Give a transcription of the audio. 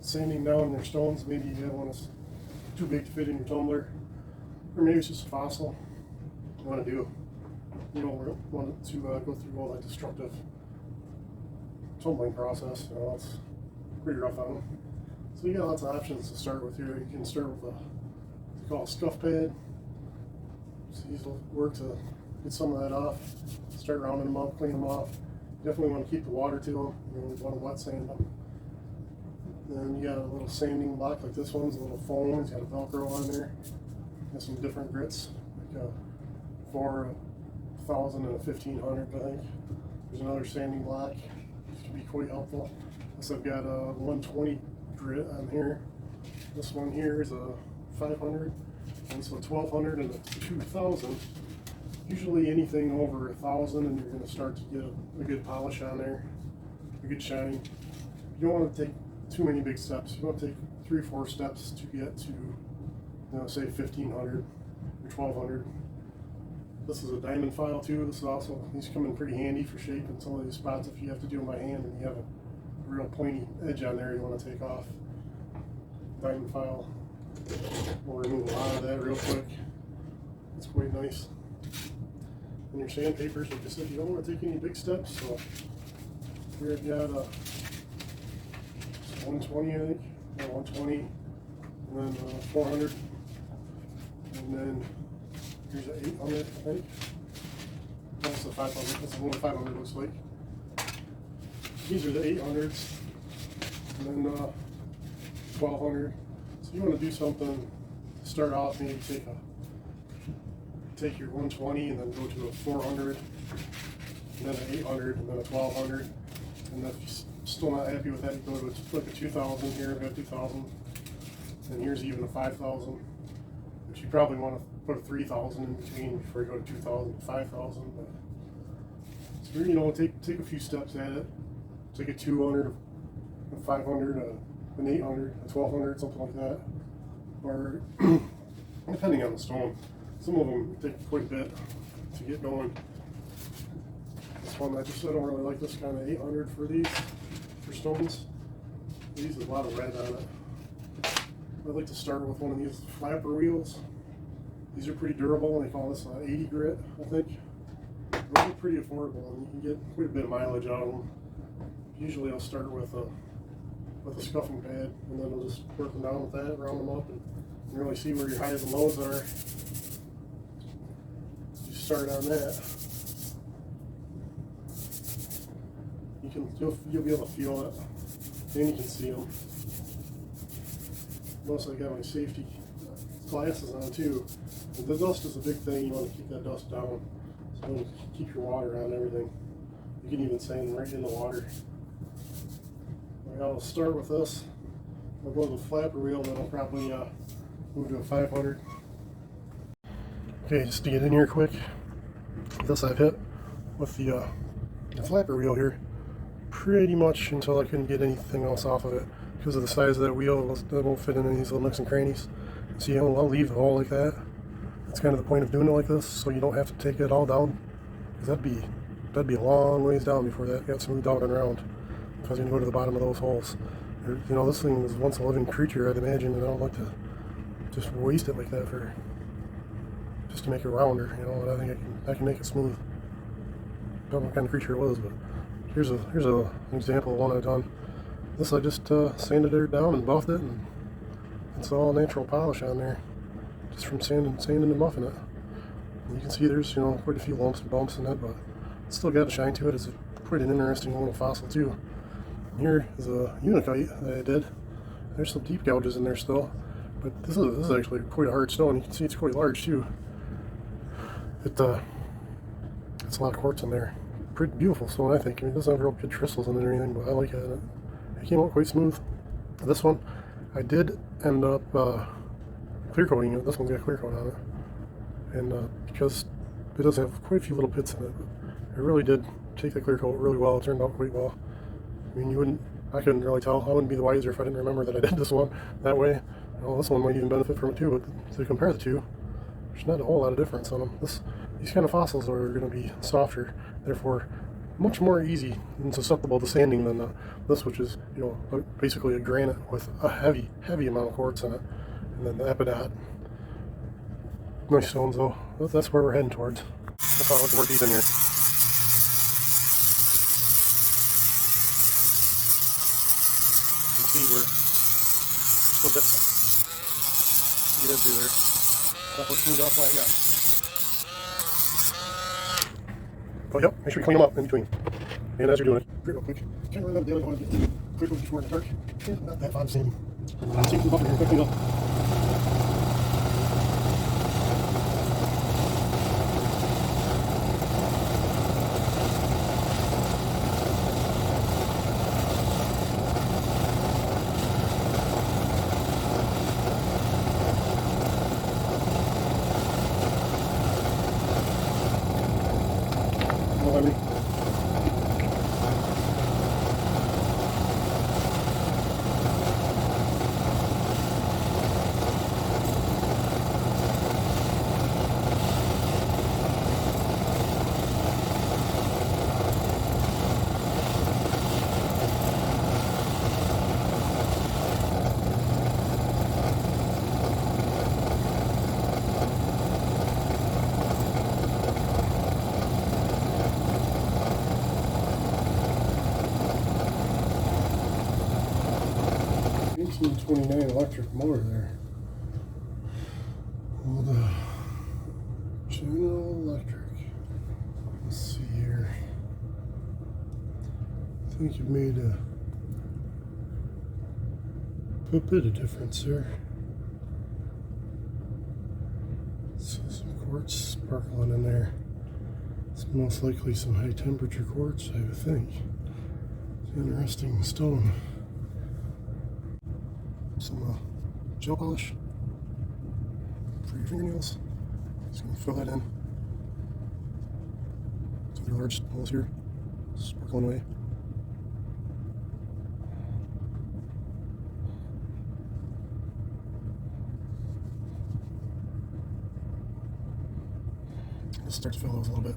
sanding down their stones. Maybe you have one that's too big to fit in your tumbler, or maybe it's just a fossil you want to do. You don't want to go through all that destructive tumbling process. You know, it's pretty rough on them. So you got lots of options to start with here. You can start with what they call a scuff pad. So these will work to get some of that off. Start rounding them up, clean them off. You definitely want to keep the water to them. You don't want to wet sand them. Then you got a little sanding block like this one's a little foam. It's got a Velcro on there. Got some different grits, like a 4,000 and a 1,500, I think. There's another sanding block. This can be quite helpful. This I've got a 120 grit on here. This one here is a 500, and so 1,200 and a 2,000. Usually anything over 1,000, and you're going to start to get a good polish on there, a good shine. You don't want to take too many big steps. You want to take 3 or 4 steps to get to, say 1,500 or 1,200. This is a diamond file too. This is also, these come in pretty handy for shaping some of these spots if you have to do them by hand and you have a real pointy edge on there you want to take off. Diamond file will remove a lot of that real quick. It's quite nice. And your sandpapers, like I said, you don't want to take any big steps. So here I've got a 120, I think, 120, and then 400, and then here's an 800, I think. That's a 500. That's what a 500 looks like. These are the 800s, and then 1,200. So you want to do something to start off. Maybe take your 120 and then go to a 400, and then an 800, and then a 1,200, and then if you're still not happy with that, you go to like a 2,000 here. I've got 2,000, and here's even a 5,000. But you probably want to put a 3,000 in between before you go to 2,000 to 5,000. But so, you know, take a few steps at it. Take a 200, a 500, an 800, a 1,200, something like that. Or depending on the stone, some of them take quite a bit to get going. This one, I don't really like this kind of 800 for these, for stones. These have a lot of red on it. I'd like to start with one of these flapper wheels. These are pretty durable. They call this 80 grit, I think. They're pretty affordable, and you can get quite a bit of mileage out of them. Usually I'll start with a scuffing pad, and then I'll just work them down with that, round them up, and really see where your highs and lows are. You start on that. You'll be able to feel it, and you can see them. Plus, I got my safety glasses on too. And the dust is a big thing. You want to keep that dust down, so you keep your water on everything. You can even sand right in the water. I'll start with this. I'll go to the flapper wheel, then I'll probably move to a 500. Okay, just to get in here quick. This I've hit with the flapper wheel here pretty much until I couldn't get anything else off of it because of the size of that wheel. It won't fit in any of these little nooks and crannies. See, I'll leave the hole like that. That's kind of the point of doing it like this, so you don't have to take it all down. Because that'd be a long ways down before that got smoothed out and around. Because you can go to the bottom of those holes. You know, this thing was once a living creature, I'd imagine, and I don't like to just waste it like that just to make it rounder. You know, and I think I can make it smooth. I don't know what kind of creature it was, but here's an example of one I've done. This I just sanded it down and buffed it, and it's all natural polish on there, just from sanding and buffing it. And you can see there's quite a few lumps and bumps in it, but it's still got a shine to it. It's quite an interesting little fossil too. And here is a unakite that I did. There's some deep gouges in there still, but this is actually quite a hard stone. You can see it's quite large too. It's a lot of quartz in there. Pretty beautiful stone, I think. I mean, it doesn't have real good crystals in it or anything, but I like it. It came out quite smooth. This one, I did end up clear coating it. This one's got clear coat on it, and because it does have quite a few little pits in it, but I really did take the clear coat really well. It turned out quite well. I mean, I couldn't really tell. I wouldn't be the wiser if I didn't remember that I did this one that way. Well, this one might even benefit from it too, but to compare the two, there's not a whole lot of difference on them. These kind of fossils are going to be softer, therefore much more easy and susceptible to sanding than this, which is, you know, basically a granite with a heavy amount of quartz in it. And then the epidot. Nice stones though. That's where we're heading towards. That's how it's work deep in here. You can see we're still bits to get into there. Not looking smooth off like that. But yep, make sure you clean them up in between. And as you're doing it, real quick, can't remember the other one. Quickly before the dark. Not that fun sanding. See the buffer here, quickly up. Emery. $1829 electric motor there. Well, the General Electric. Let's see here. I think it made a bit of difference there. So some quartz sparkling in there. It's most likely some high temperature quartz, I would think. It's an interesting stone. Some gel polish for your fingernails. Just gonna fill that in. So there are large holes here, sparkling away. Let's start to fill those a little bit.